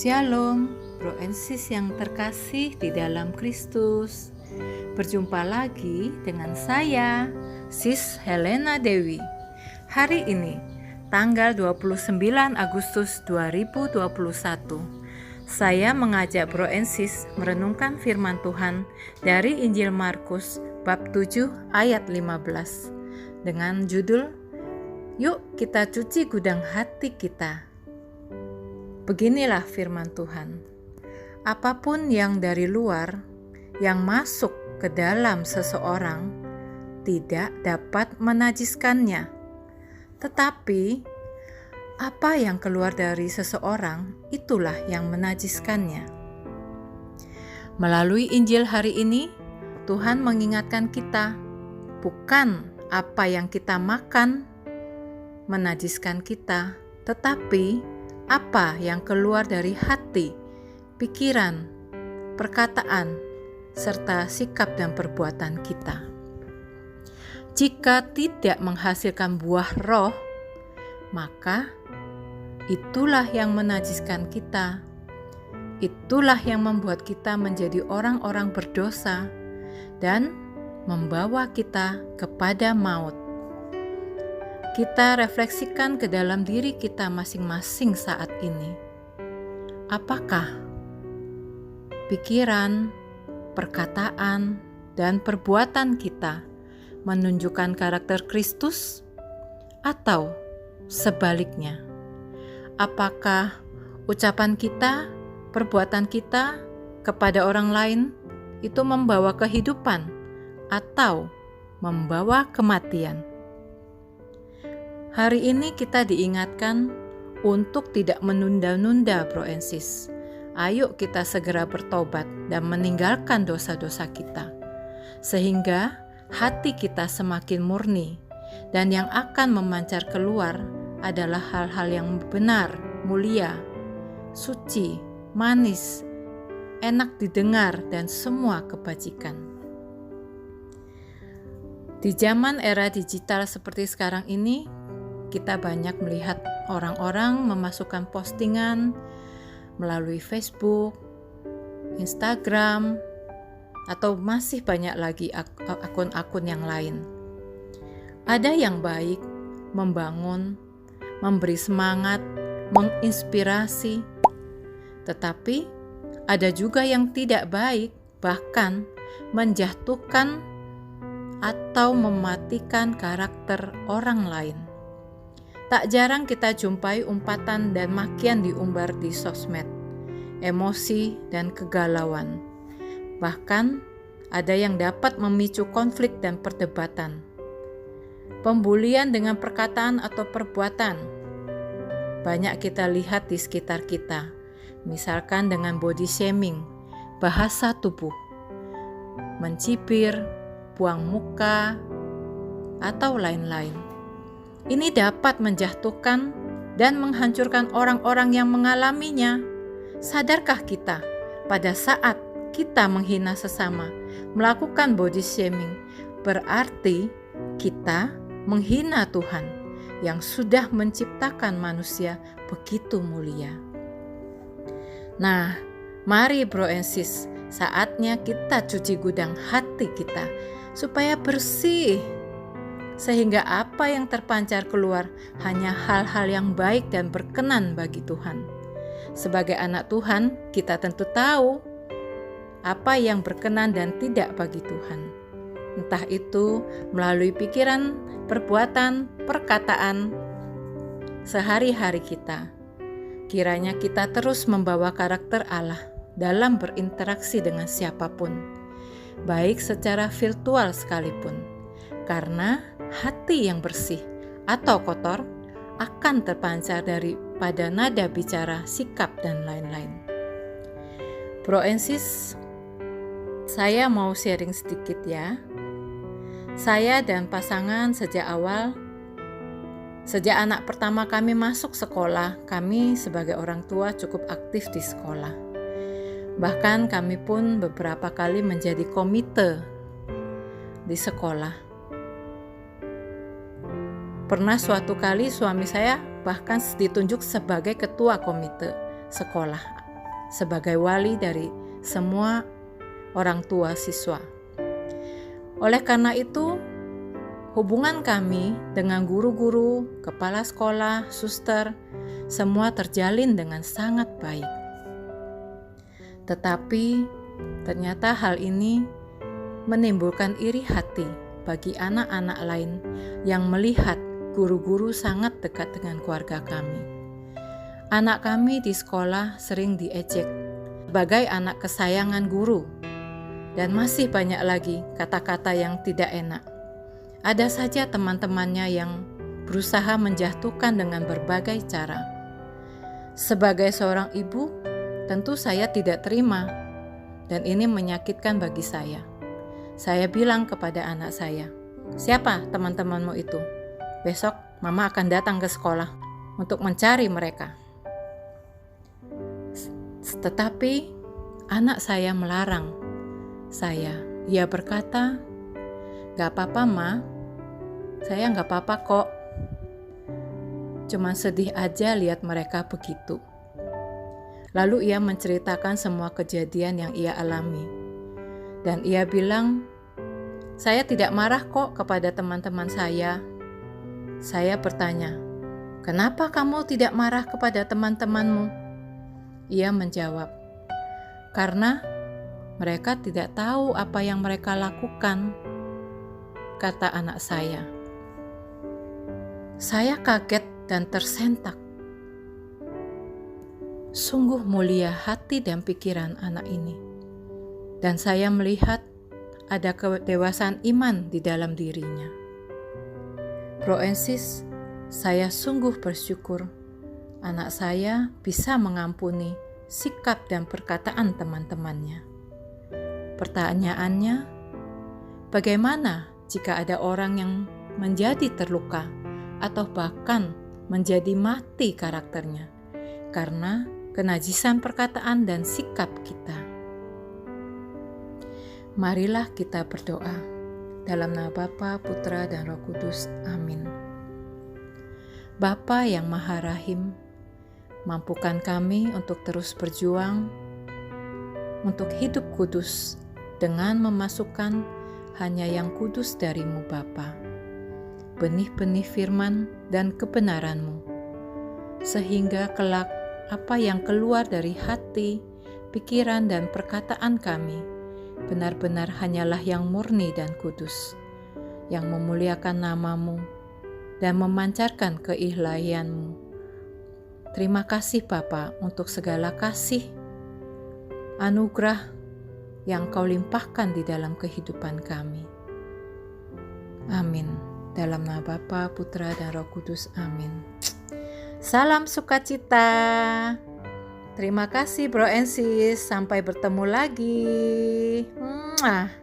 Shalom, Bro and Sis yang terkasih di dalam Kristus. Berjumpa lagi dengan saya, Sis Helena Dewi. Hari ini, tanggal 29 Agustus 2021, saya mengajak Bro and Sis merenungkan firman Tuhan dari Injil Markus bab 7 ayat 15 dengan judul Yuk kita cuci gudang hati kita. Beginilah firman Tuhan. Apapun yang dari luar yang masuk ke dalam seseorang tidak dapat menajiskannya. Tetapi apa yang keluar dari seseorang itulah yang menajiskannya. Melalui Injil hari ini, Tuhan mengingatkan kita, bukan apa yang kita makan menajiskan kita, tetapi apa yang keluar dari hati, pikiran, perkataan, serta sikap dan perbuatan kita. Jika tidak menghasilkan buah roh, maka itulah yang menajiskan kita. Itulah yang membuat kita menjadi orang-orang berdosa dan membawa kita kepada maut. Kita refleksikan ke dalam diri kita masing-masing saat ini. Apakah pikiran, perkataan, dan perbuatan kita menunjukkan karakter Kristus atau sebaliknya? Apakah ucapan kita, perbuatan kita kepada orang lain itu membawa kehidupan atau membawa kematian? Hari ini kita diingatkan untuk tidak menunda-nunda, Bro and Sis. Ayo kita segera bertobat dan meninggalkan dosa-dosa kita, sehingga hati kita semakin murni, dan yang akan memancar keluar adalah hal-hal yang benar, mulia, suci, manis, enak didengar, dan semua kebajikan. Di zaman era digital seperti sekarang ini, kita banyak melihat orang-orang memasukkan postingan melalui Facebook, Instagram, atau masih banyak lagi akun-akun yang lain. Ada yang baik, membangun, memberi semangat, menginspirasi, tetapi ada juga yang tidak baik, bahkan menjatuhkan atau mematikan karakter orang lain. Tak jarang kita jumpai umpatan dan makian diumbar di sosmed, emosi dan kegalauan. Bahkan ada yang dapat memicu konflik dan perdebatan. Pembulian dengan perkataan atau perbuatan banyak kita lihat di sekitar kita, misalkan dengan body shaming, bahasa tubuh, mencibir, buang muka, atau lain-lain. Ini dapat menjatuhkan dan menghancurkan orang-orang yang mengalaminya. Sadarkah kita pada saat kita menghina sesama, melakukan body shaming, berarti kita menghina Tuhan yang sudah menciptakan manusia begitu mulia. Nah, mari Bro and Sis, saatnya kita cuci gudang hati kita supaya bersih, sehingga apa yang terpancar keluar hanya hal-hal yang baik dan berkenan bagi Tuhan. Sebagai anak Tuhan, kita tentu tahu apa yang berkenan dan tidak bagi Tuhan. Entah itu melalui pikiran, perbuatan, perkataan, sehari-hari kita. Kiranya kita terus membawa karakter Allah dalam berinteraksi dengan siapapun, baik secara virtual sekalipun. Karena hati yang bersih atau kotor akan terpancar daripada nada bicara, sikap, dan lain-lain. Bro and Sis, saya mau sharing sedikit ya. Saya dan pasangan sejak anak pertama kami masuk sekolah, kami sebagai orang tua cukup aktif di sekolah. Bahkan kami pun beberapa kali menjadi komite di sekolah. Pernah suatu kali suami saya bahkan ditunjuk sebagai ketua komite sekolah sebagai wali dari semua orang tua siswa. Oleh karena itu, hubungan kami dengan guru-guru, kepala sekolah, suster, semua terjalin dengan sangat baik. Tetapi ternyata hal ini menimbulkan iri hati bagi anak-anak lain yang melihat guru-guru sangat dekat dengan keluarga kami. Anak kami di sekolah sering diejek sebagai anak kesayangan guru, dan masih banyak lagi kata-kata yang tidak enak. Ada saja teman-temannya yang berusaha menjatuhkan dengan berbagai cara. Sebagai seorang ibu, tentu saya tidak terima, dan ini menyakitkan bagi saya. Saya bilang kepada anak saya, "Siapa teman-temanmu itu? Besok mama akan datang ke sekolah untuk mencari mereka." Tetapi anak saya melarang saya. Ia berkata, "Gak apa-apa ma, saya gak apa-apa kok. Cuma sedih aja lihat mereka begitu." Lalu ia menceritakan semua kejadian yang ia alami. Dan ia bilang, "Saya tidak marah kok kepada teman-teman saya." Saya bertanya, "Kenapa kamu tidak marah kepada teman-temanmu?" Ia menjawab, "Karena mereka tidak tahu apa yang mereka lakukan," kata anak saya. Saya kaget dan tersentak. Sungguh mulia hati dan pikiran anak ini. Dan saya melihat ada kedewasaan iman di dalam dirinya. Bro and Sis, saya sungguh bersyukur anak saya bisa mengampuni sikap dan perkataan teman-temannya. Pertanyaannya, bagaimana jika ada orang yang menjadi terluka atau bahkan menjadi mati karakternya karena kenajisan perkataan dan sikap kita? Marilah kita berdoa. Dalam nama Bapa, Putra, dan Roh Kudus. Amin. Bapa yang Maha Rahim, mampukan kami untuk terus berjuang untuk hidup kudus dengan memasukkan hanya yang kudus dari-Mu Bapa, benih-benih firman dan kebenaran-Mu, sehingga kelak apa yang keluar dari hati, pikiran, dan perkataan kami benar-benar hanyalah yang murni dan kudus, yang memuliakan nama-Mu dan memancarkan keilahian-Mu. Terima kasih Bapa untuk segala kasih, anugerah yang Kau limpahkan di dalam kehidupan kami. Amin. Dalam nama Bapa, Putra, dan Roh Kudus. Amin. Salam sukacita. Terima kasih Bro and Sis. Sampai bertemu lagi. Mwah.